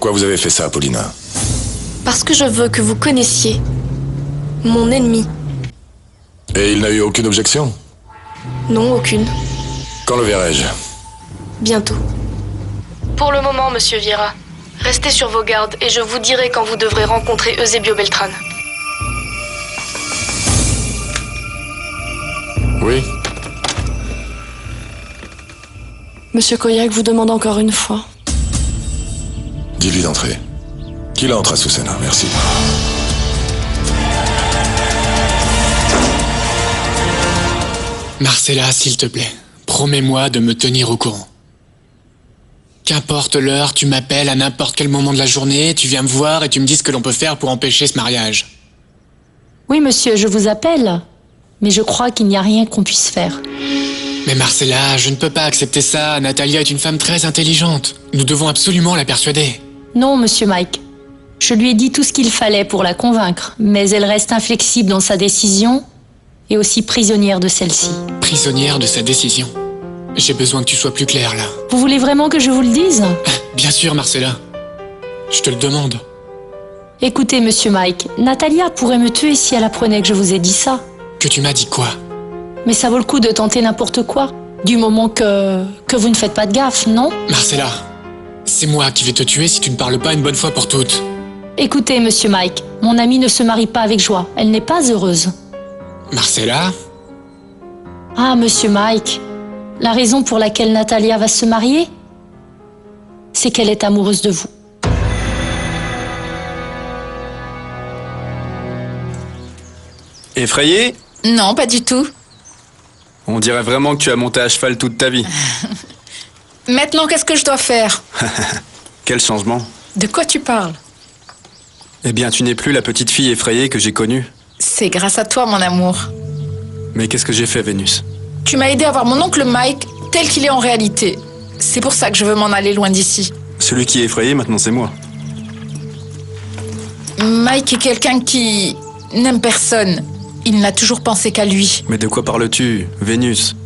Pourquoi vous avez fait ça, Paulina? Parce que je veux que vous connaissiez mon ennemi. Et il n'a eu aucune objection? Non, aucune. Quand le verrai-je? Bientôt. Pour le moment, monsieur Vieira, restez sur vos gardes et je vous dirai quand vous devrez rencontrer Eusebio Beltran. Oui? Monsieur Koyak vous demande encore une fois. Dis-lui d'entrer. Qu'il entre à Susena, merci. Marcella, s'il te plaît, promets-moi de me tenir au courant. Qu'importe l'heure, tu m'appelles à n'importe quel moment de la journée, tu viens me voir et tu me dis ce que l'on peut faire pour empêcher ce mariage. Oui, monsieur, je vous appelle. Mais je crois qu'il n'y a rien qu'on puisse faire. Mais Marcella, je ne peux pas accepter ça. Natalia est une femme très intelligente. Nous devons absolument la persuader. Non, monsieur Mike. Je lui ai dit tout ce qu'il fallait pour la convaincre, mais elle reste inflexible dans sa décision et aussi prisonnière de celle-ci. Prisonnière de sa décision. J'ai besoin que tu sois plus clair, là. Vous voulez vraiment que je vous le dise? Bien sûr, Marcella. Je te le demande. Écoutez, monsieur Mike, Natalia pourrait me tuer si elle apprenait que je vous ai dit ça. Que tu m'as dit quoi? Mais ça vaut le coup de tenter n'importe quoi, du moment que vous ne faites pas de gaffe, non? Marcella, c'est moi qui vais te tuer si tu ne parles pas une bonne fois pour toutes. Écoutez, monsieur Mike, mon amie ne se marie pas avec joie. Elle n'est pas heureuse. Marcella? Ah, monsieur Mike, la raison pour laquelle Natalia va se marier, c'est qu'elle est amoureuse de vous. Effrayé? Non, pas du tout. On dirait vraiment que tu as monté à cheval toute ta vie. Maintenant, qu'est-ce que je dois faire? Quel changement? De quoi tu parles? Eh bien, tu n'es plus la petite fille effrayée que j'ai connue. C'est grâce à toi, mon amour. Mais qu'est-ce que j'ai fait, Vénus? Tu m'as aidé à voir mon oncle Mike tel qu'il est en réalité. C'est pour ça que je veux m'en aller loin d'ici. Celui qui est effrayé, maintenant, c'est moi. Mike est quelqu'un qui n'aime personne. Il n'a toujours pensé qu'à lui. Mais de quoi parles-tu, Vénus?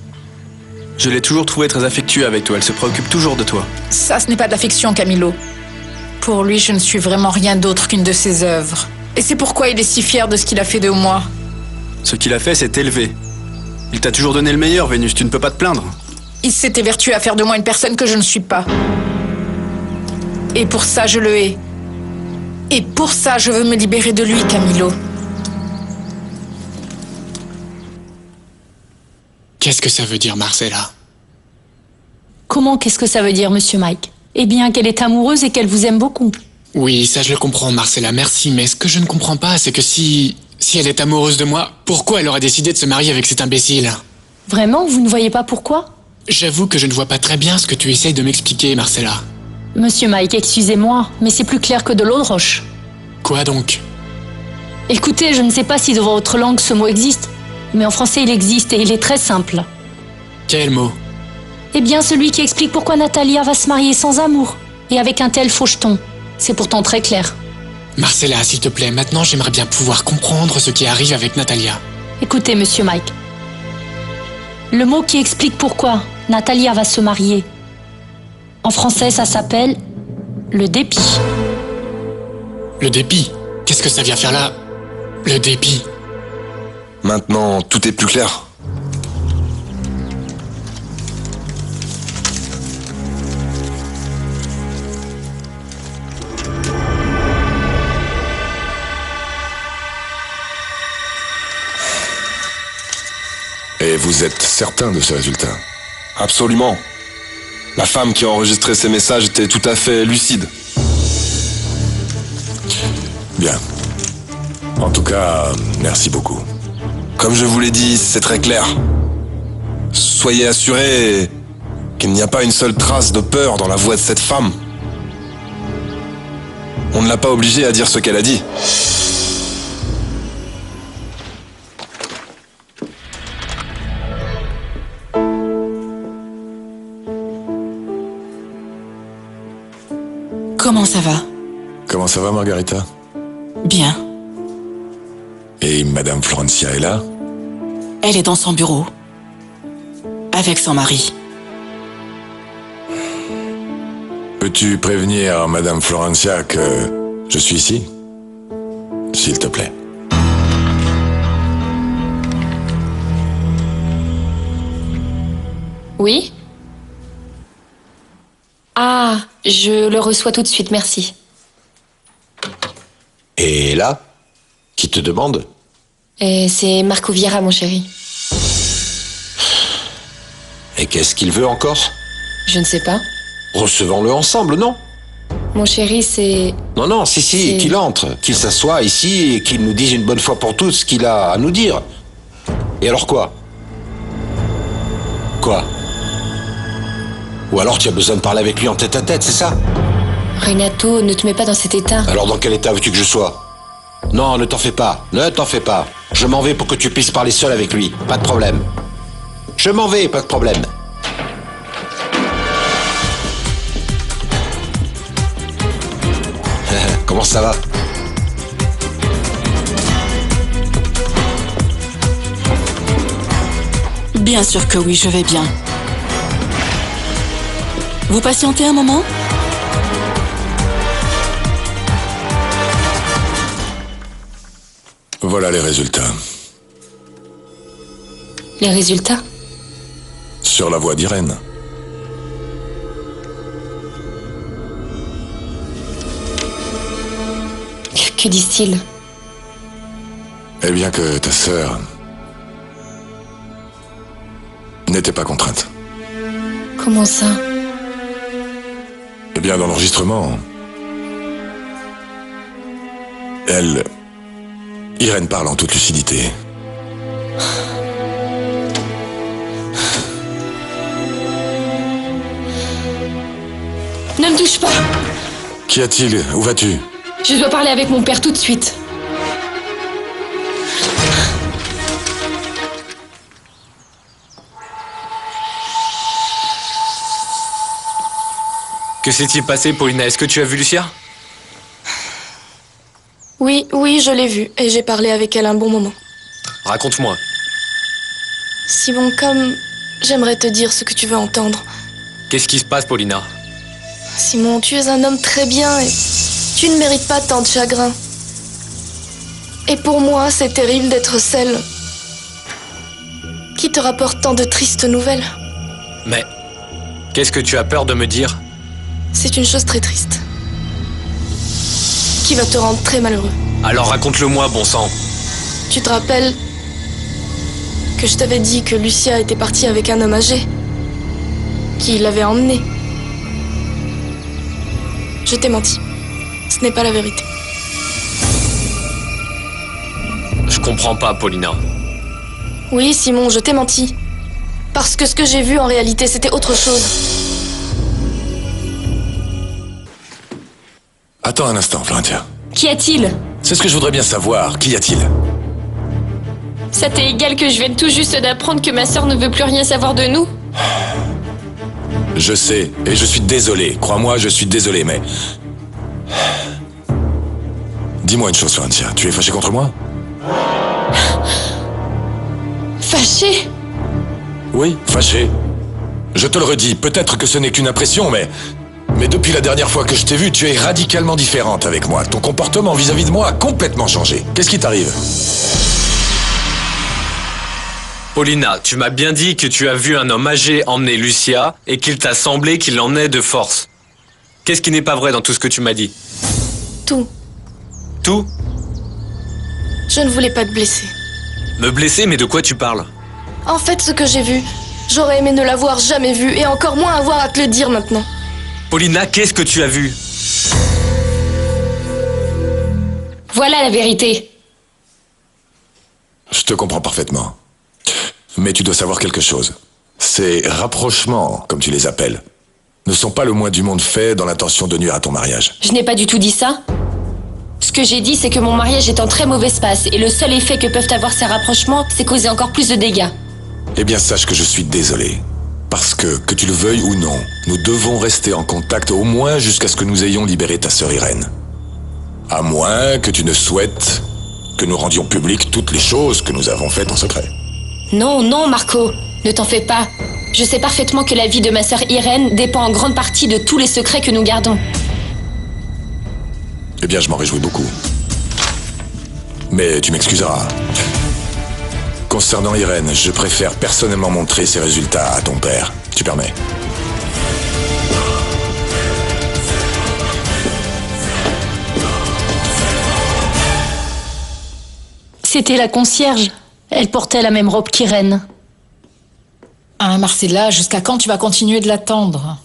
Je l'ai toujours trouvé très affectueux avec toi. Elle se préoccupe toujours de toi. Ça, ce n'est pas de l'affection, Camilo. Pour lui, je ne suis vraiment rien d'autre qu'une de ses œuvres. Et c'est pourquoi il est si fier de ce qu'il a fait de moi. Ce qu'il a fait, c'est t'élever. Il t'a toujours donné le meilleur, Vénus. Tu ne peux pas te plaindre. Il s'est évertué à faire de moi une personne que je ne suis pas. Et pour ça, je le hais. Et pour ça, je veux me libérer de lui, Camilo. Qu'est-ce que ça veut dire, Marcella? Comment qu'est-ce que ça veut dire, monsieur Mike? Eh bien, qu'elle est amoureuse et qu'elle vous aime beaucoup. Oui, ça je le comprends, Marcella, merci. Mais ce que je ne comprends pas, c'est que si elle est amoureuse de moi, pourquoi elle aurait décidé de se marier avec cet imbécile? Vraiment, vous ne voyez pas pourquoi? J'avoue que je ne vois pas très bien ce que tu essayes de m'expliquer, Marcella. Monsieur Mike, excusez-moi, mais c'est plus clair que de l'eau de roche. Quoi donc? Écoutez, je ne sais pas si dans votre langue ce mot existe, mais en français il existe et il est très simple. Quel mot? Eh bien, celui qui explique pourquoi Natalia va se marier sans amour et avec un tel faucheton. C'est pourtant très clair. Marcella, s'il te plaît, maintenant j'aimerais bien pouvoir comprendre ce qui arrive avec Natalia. Écoutez, monsieur Mike. Le mot qui explique pourquoi Natalia va se marier. En français, ça s'appelle le dépit. Le dépit? Qu'est-ce que ça vient faire là? Le dépit? Maintenant, tout est plus clair. Et vous êtes certain de ce résultat? Absolument. La femme qui a enregistré ces messages était tout à fait lucide. Bien. En tout cas, merci beaucoup. Comme je vous l'ai dit, c'est très clair. Soyez assurés qu'il n'y a pas une seule trace de peur dans la voix de cette femme. On ne l'a pas obligée à dire ce qu'elle a dit. Comment ça va? Comment ça va, Margarita? Bien. Et Madame Florencia est là? Elle est dans son bureau. Avec son mari. peux-tu prévenir Madame Florencia que je suis ici? S'il te plaît. Oui? Ah, je le reçois tout de suite, merci. Et là, qui te demande? Et c'est Marco Vieira, mon chéri. Et qu'est-ce qu'il veut encore? Je ne sais pas. Recevons-le ensemble, non? Mon chéri, c'est... Non, si, C'est- qu'il entre, qu'il s'assoie ici et qu'il nous dise une bonne fois pour toutes ce qu'il a à nous dire. Et alors quoi? Quoi? Ou alors tu as besoin de parler avec lui en tête à tête, c'est ça? Renato, ne te mets pas dans cet état. Alors dans quel état veux-tu que je sois? Non, ne t'en fais pas, ne t'en fais pas. Je m'en vais pour que tu puisses parler seul avec lui, pas de problème. Je m'en vais, pas de problème. Comment ça va? Bien sûr que oui, je vais bien. Vous patientez un moment? Voilà les résultats. Les résultats? Sur la voie d'Irène. Que disent-ils? Eh bien que ta sœur n'était pas contrainte. Comment ça? Eh bien, dans l'enregistrement, Irène parle en toute lucidité. Ne me touche pas! Qu'y a-t-il? Où vas-tu? Je dois parler avec mon père tout de suite. Que s'est-il passé, Paulina? Est-ce que tu as vu Lucia? Oui, je l'ai vue et j'ai parlé avec elle un bon moment. Raconte-moi. Simon, comme j'aimerais te dire ce que tu veux entendre. Qu'est-ce qui se passe, Paulina? Simon, tu es un homme très bien et tu ne mérites pas tant de chagrin. Et pour moi, c'est terrible d'être celle qui te rapporte tant de tristes nouvelles. Mais qu'est-ce que tu as peur de me dire? C'est une chose très triste qui va te rendre très malheureux. Alors raconte-le-moi, bon sang. Tu te rappelles que je t'avais dit que Lucia était partie avec un homme âgé qui l'avait emmenée? Je t'ai menti. Ce n'est pas la vérité. Je comprends pas, Paulina. Oui, Simon, je t'ai menti. Parce que ce que j'ai vu en réalité, c'était autre chose. Attends un instant, Florentia. Qu'y a-t-il? C'est ce que je voudrais bien savoir. Qu'y a-t-il? Ça t'est égal que je vienne tout juste d'apprendre que ma sœur ne veut plus rien savoir de nous? Je sais, et je suis désolé. Crois-moi, je suis désolé, mais... Dis-moi une chose, Florentia. Tu es fâché contre moi? Fâché? Oui, fâché. Je te le redis, peut-être que ce n'est qu'une impression, mais depuis la dernière fois que je t'ai vue, tu es radicalement différente avec moi. Ton comportement vis-à-vis de moi a complètement changé. Qu'est-ce qui t'arrive? Paulina, tu m'as bien dit que tu as vu un homme âgé emmener Lucia et qu'il t'a semblé qu'il l'emmenait de force. Qu'est-ce qui n'est pas vrai dans tout ce que tu m'as dit? Tout. Tout? Je ne voulais pas te blesser. Me blesser, mais de quoi tu parles? En fait, ce que j'ai vu, j'aurais aimé ne l'avoir jamais vu et encore moins avoir à te le dire maintenant. Paulina, qu'est-ce que tu as vu? Voilà la vérité. Je te comprends parfaitement. Mais tu dois savoir quelque chose. Ces rapprochements, comme tu les appelles, ne sont pas le moins du monde faits dans l'intention de nuire à ton mariage. Je n'ai pas du tout dit ça. Ce que j'ai dit, c'est que mon mariage est en très mauvaise passe et le seul effet que peuvent avoir ces rapprochements, c'est causer encore plus de dégâts. Eh bien, sache que je suis désolé. Parce que tu le veuilles ou non, nous devons rester en contact au moins jusqu'à ce que nous ayons libéré ta sœur Irène. À moins que tu ne souhaites que nous rendions publiques toutes les choses que nous avons faites en secret. Non, Marco, ne t'en fais pas. Je sais parfaitement que la vie de ma sœur Irène dépend en grande partie de tous les secrets que nous gardons. Eh bien, je m'en réjouis beaucoup. Mais tu m'excuseras. Concernant Irène, je préfère personnellement montrer ses résultats à ton père. Tu permets? C'était la concierge. Elle portait la même robe qu'Irène. Ah, Marcella, jusqu'à quand tu vas continuer de l'attendre?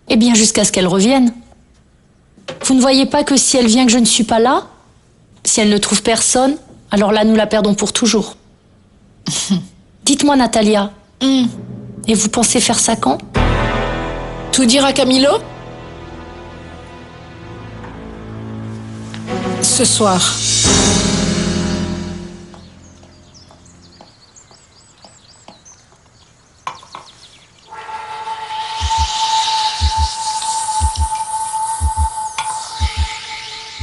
Eh bien, jusqu'à ce qu'elle revienne. Vous ne voyez pas que si elle vient que je ne suis pas là, si elle ne trouve personne, alors là, nous la perdons pour toujours. Dites-moi, Natalia, et vous pensez faire ça quand? Tout dire à Camilo? Ce soir.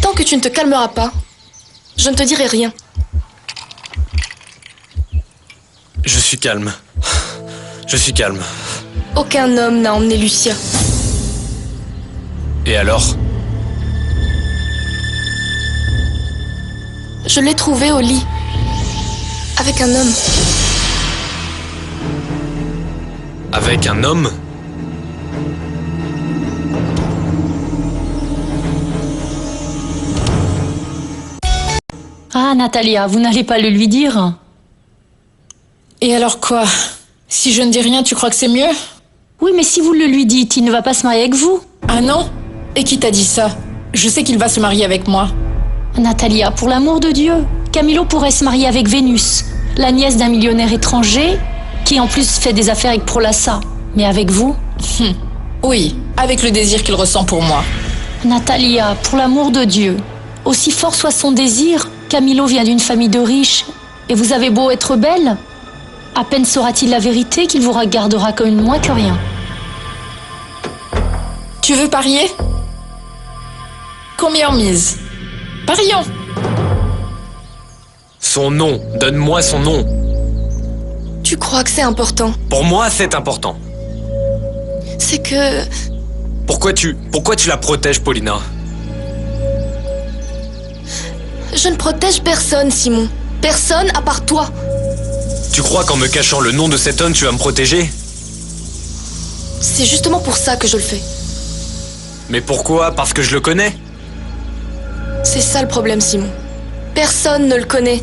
Tant que tu ne te calmeras pas, je ne te dirai rien. Je suis calme. Je suis calme. Aucun homme n'a emmené Lucia. Et alors? Je l'ai trouvée au lit. Avec un homme. Avec un homme? Ah, Natalia, vous n'allez pas le lui dire? Et alors quoi? Si je ne dis rien, tu crois que c'est mieux? Oui, mais si vous le lui dites, il ne va pas se marier avec vous. Ah non? Et qui t'a dit ça? Je sais qu'il va se marier avec moi. Natalia, pour l'amour de Dieu, Camilo pourrait se marier avec Vénus, la nièce d'un millionnaire étranger, qui en plus fait des affaires avec Prolassa. Mais avec vous? Oui, avec le désir qu'il ressent pour moi. Natalia, pour l'amour de Dieu, aussi fort soit son désir, Camilo vient d'une famille de riches, et vous avez beau être belle, à peine saura-t-il la vérité qu'il vous regardera comme une moins que rien. Tu veux parier? Combien en mise? Parions! Son nom. Donne-moi son nom. Tu crois que c'est important? Pour moi, c'est important. C'est que... Pourquoi tu la protèges, Paulina? Je ne protège personne, Simon. Personne à part toi. Tu crois qu'en me cachant le nom de cet homme, tu vas me protéger? C'est justement pour ça que je le fais. Mais pourquoi? Parce que je le connais? C'est ça le problème, Simon. Personne ne le connaît.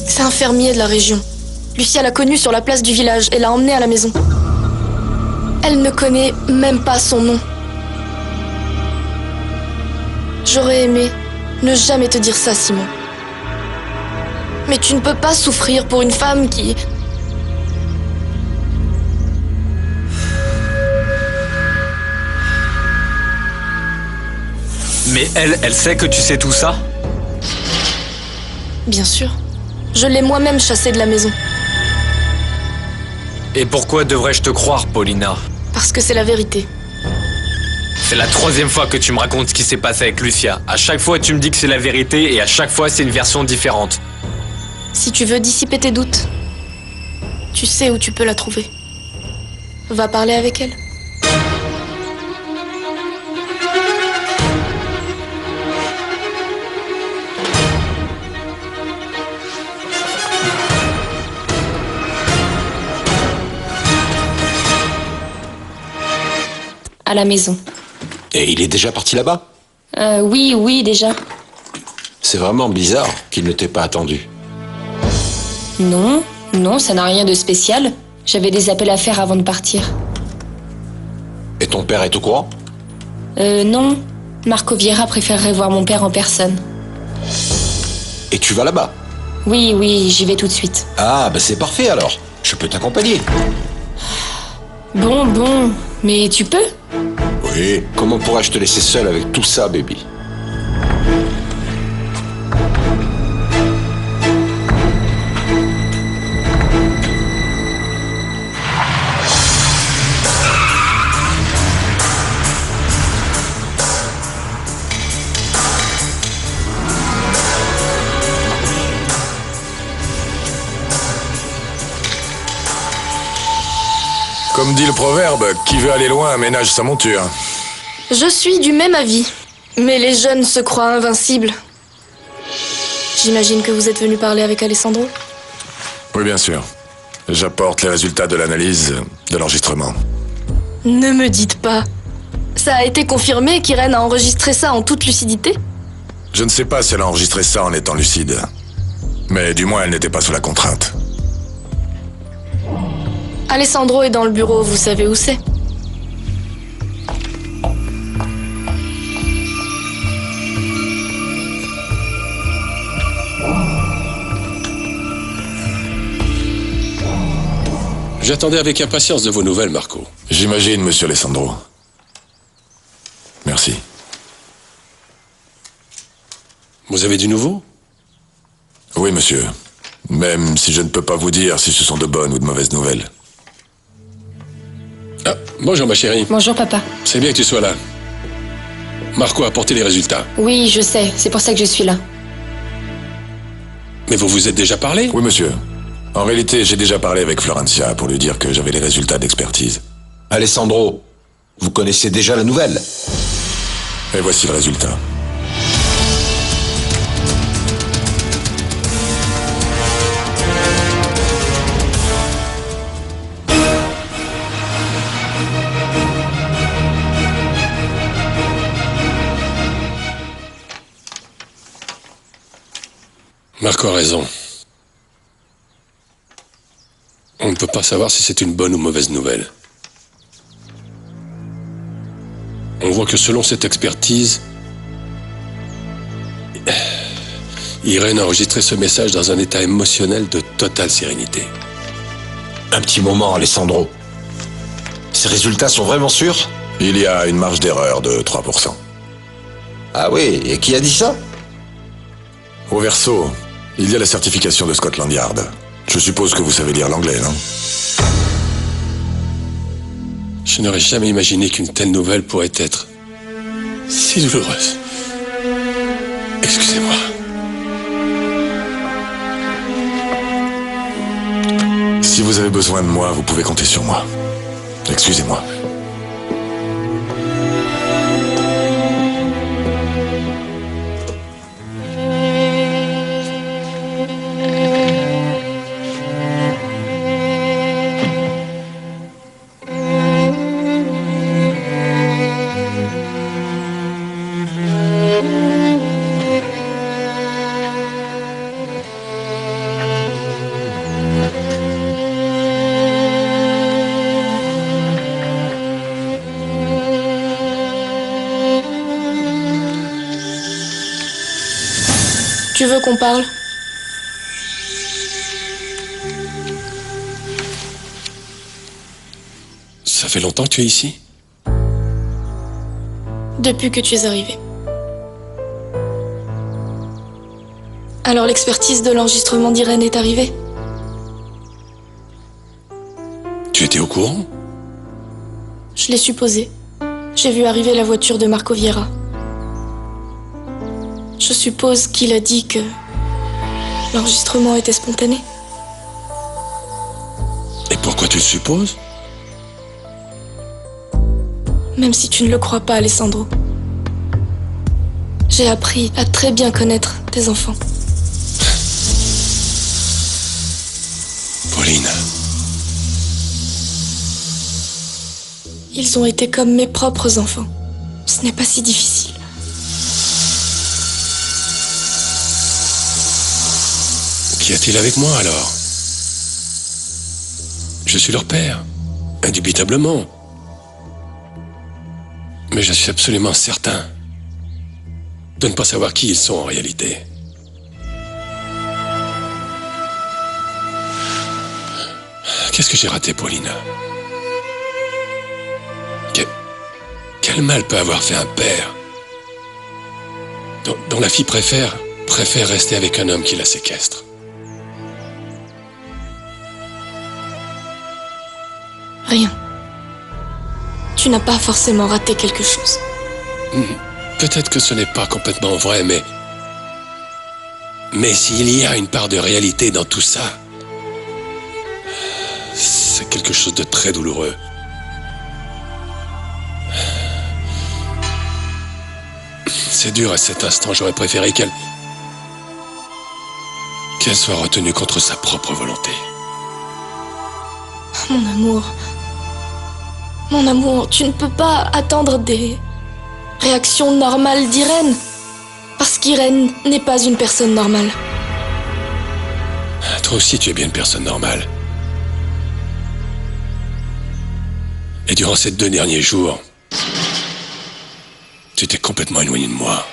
C'est un fermier de la région. Lucia l'a connu sur la place du village et l'a emmené à la maison. Elle ne connaît même pas son nom. J'aurais aimé ne jamais te dire ça, Simon. Mais tu ne peux pas souffrir pour une femme qui... Mais elle sait que tu sais tout ça? Bien sûr. Je l'ai moi-même chassée de la maison. Et pourquoi devrais-je te croire, Paulina? Parce que c'est la vérité. C'est la 3e fois que tu me racontes ce qui s'est passé avec Lucia. À chaque fois, tu me dis que c'est la vérité et à chaque fois, c'est une version différente. Si tu veux dissiper tes doutes, tu sais où tu peux la trouver. Va parler avec elle. À la maison. Et il est déjà parti là-bas? Oui, déjà. C'est vraiment bizarre qu'il ne t'ait pas attendu. Non, ça n'a rien de spécial. J'avais des appels à faire avant de partir. Et ton père est au courant? Non. Marco Vieira préférerait voir mon père en personne. Et tu vas là-bas? Oui, j'y vais tout de suite. Ah, bah c'est parfait alors. Je peux t'accompagner. Bon, mais tu peux? Oui. Comment pourrais-je te laisser seul avec tout ça, baby? Comme dit le proverbe, qui veut aller loin ménage sa monture. Je suis du même avis. Mais les jeunes se croient invincibles. J'imagine que vous êtes venu parler avec Alessandro? Oui, bien sûr. J'apporte les résultats de l'analyse de l'enregistrement. Ne me dites pas. Ça a été confirmé qu'Irène a enregistré ça en toute lucidité? Je ne sais pas si elle a enregistré ça en étant lucide. Mais du moins, elle n'était pas sous la contrainte. Alessandro est dans le bureau, vous savez où c'est? J'attendais avec impatience de vos nouvelles, Marco. J'imagine, monsieur Alessandro. Merci. Vous avez du nouveau? Oui, monsieur. Même si je ne peux pas vous dire si ce sont de bonnes ou de mauvaises nouvelles. Ah, bonjour ma chérie. Bonjour papa. C'est bien que tu sois là. Marco a apporté les résultats. Oui, je sais, c'est pour ça que je suis là. Mais vous vous êtes déjà parlé? Oui, monsieur. En réalité, j'ai déjà parlé avec Florencia pour lui dire que j'avais les résultats d'expertise. Alessandro, vous connaissez déjà la nouvelle. Et voici le résultat. Marco a raison. On ne peut pas savoir si c'est une bonne ou mauvaise nouvelle. On voit que selon cette expertise, Irène a enregistré ce message dans un état émotionnel de totale sérénité. Un petit moment, Alessandro. Ces résultats sont vraiment sûrs? Il y a une marge d'erreur de 3%. Ah oui, et qui a dit ça? Au verso, il y a la certification de Scotland Yard. Je suppose que vous savez lire l'anglais, non? Je n'aurais jamais imaginé qu'une telle nouvelle pourrait être si douloureuse. Excusez-moi. Si vous avez besoin de moi, vous pouvez compter sur moi. Excusez-moi. Tu veux qu'on parle? Ça fait longtemps que tu es ici? Depuis que tu es arrivé. Alors l'expertise de l'enregistrement d'Irène est arrivée? Tu étais au courant? Je l'ai supposé. J'ai vu arriver la voiture de Marco Vieira. Je suppose qu'il a dit que l'enregistrement était spontané. Et pourquoi tu le supposes? Même si tu ne le crois pas, Alessandro. J'ai appris à très bien connaître tes enfants. Pauline. Ils ont été comme mes propres enfants. Ce n'est pas si difficile. Qu'y a-t-il avec moi alors? Je suis leur père, indubitablement. Mais je suis absolument certain de ne pas savoir qui ils sont en réalité. Qu'est-ce que j'ai raté, Paulina? Quel mal peut avoir fait un père dont la fille préfère rester avec un homme qui la séquestre? Rien. Tu n'as pas forcément raté quelque chose. Peut-être que ce n'est pas complètement vrai, mais s'il y a une part de réalité dans tout ça, c'est quelque chose de très douloureux. C'est dur à cet instant, j'aurais préféré qu'elle soit retenue contre sa propre volonté. Mon amour, tu ne peux pas attendre des réactions normales d'Irène. Parce qu'Irène n'est pas une personne normale. Toi aussi, tu es bien une personne normale. Et durant ces 2 derniers jours, tu t'es complètement éloigné de moi.